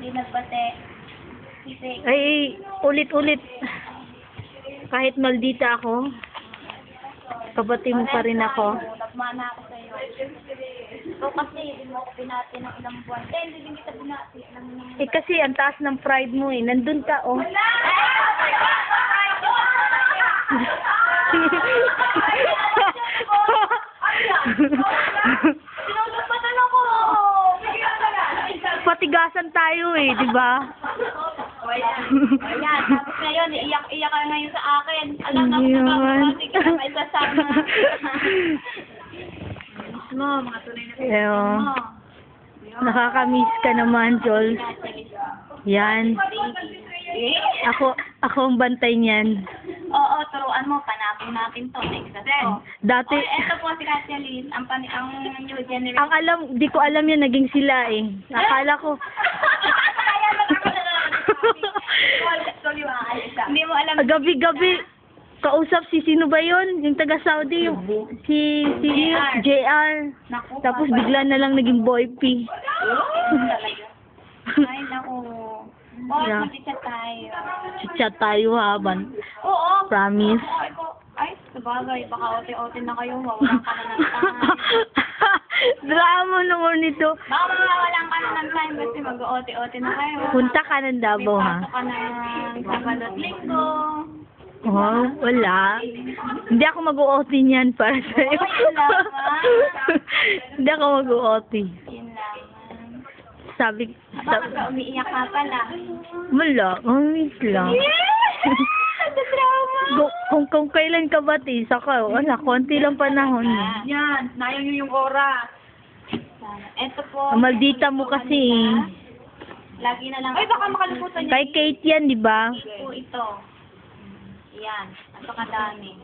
hindi nagbate. Kasi, Ay, ulit-ulit. Kahit maldita ako, kabati mo pa rin ako. Nagmana ako sa'yo. So, kasi, hindi mo ako pinati ng ilang buwan. Hindi din kita pinati. Alam mo naman. Eh kasi ang taas ng pride mo eh. Nandun ka oh. Sinulupatan ako! Patigasan tayo eh, di ba? Ayan, tapos ngayon, iiyak-iyak ka ngayon sa akin. Alam na Hindi kung naman. bakit ka na maisasama. Mo, mga tunay na Eyo. mo. Nakakamiss ka naman, Jol. Yan. Ako ang bantay niyan. Oo, turuan mo, panapin natin to. Next na to. Dati, Ito po si Katya Liz, ang new generation. ang alam, di ko alam yan, naging sila eh. Akala ko. Hindi mo alam. Gabi-gabi, kausap si sino ba yun? Yung taga-Saudi, yung si JR. Naku, Tapos bigla na lang naging boy P. Ay, naku. Yeah. Mag-chat tayo. Chat tayo ha, Oo. promise. Ay, sabagay, baka ote-ote na kayo, mawalan ka na ng time. Drama naman ito. Baka mawalan ka na ng time kasi mag-ote-ote na kayo. Punta ka ng Davao ha. May pasok ka ng Sabado at Linggo. Oh, wala. Hindi ako mag-OT niyan para sa'yo. Oo, yun lamang. Hindi ako mag-OT. Yun lang. Sabi, Bakit ka umiiyak ka pala? wala. Umis lang. Drama. Kung kailan ka ba, saka wala, konti lang panahon. Yan, nayaw nyo yung oras. Ito po. Maldita mo kasi. Lagi na lang. Ay, baka makalimutan niyo. Kay Kate yan, di ba? Ito. Yan. Napakadami.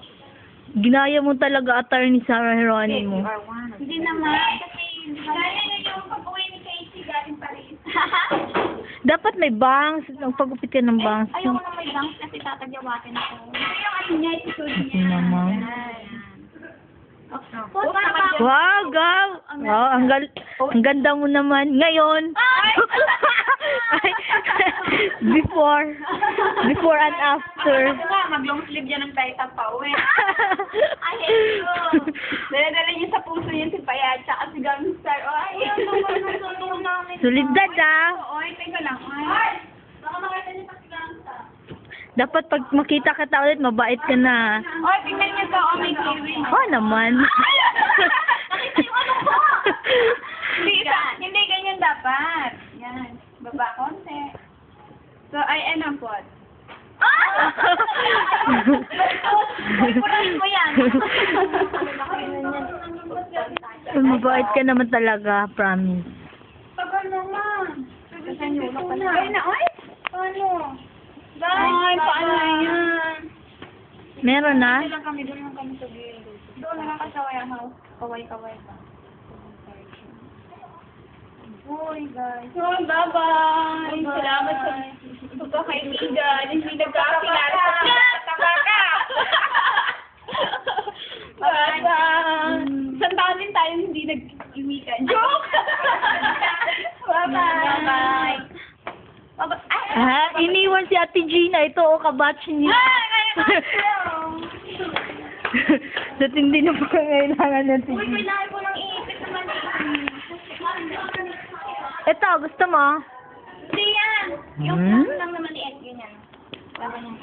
Ginaya mo talaga attorney Sarah Geronimo. Hindi naman. Kasi, kaya nyo yung pag-uwi ni Casey galing Paris. Dapat may bangs. Ang pagupit ka ng bangs. Ayoko na may bangs kasi tatagyawatin ako. Yung ano niya, isusunod niya. Naman. Wow, Wow, gaw! Wow, ang ganda mo naman. Ngayon. Ay, before and after. Mag-long sleeve yan ng tayo pa uwi. Ay, hello. Dala-dala niyo sa puso yun si Payat, tsaka si Gangstar. Ay, ano naman susunod namin. Solidad ah. Oy, teka lang. Ay, baka makita niyo pa si Gangstar. Dapat pag makita ka ta ulit, mabait ka na. Oy, tingnan niyo to. Oh, may kiwi. Oh, naman. Nakita yung ano ko. Hindi ganyan dapat. Yan. Baba konti. So, ay, ano po? Purahin ko yan. Mabait ka naman talaga, promise. Tagal naman. Ay, na, ay? Paano? Ay, paano yan? Meron na? Doon lang kami sa gilid. Doon lang kasaway ang house. Kaway-kaway pa. Uy, guys. Oh, bye-bye. Salamat sa pagkakaibigan. Hindi nagkakilala sa taka. Bye-bye. Isang taon din tayo hindi nag-imikan. Joke! Bye-bye. Iniwan si Ate Gina. Ito, o, kabatch niya. Sa tindi na pangangailangan natin. Uy, kailangan ko ng iipit naman eh. Ito, gusto mo? Hindi yan. Yung lang naman i-edit ganyan. Laban yung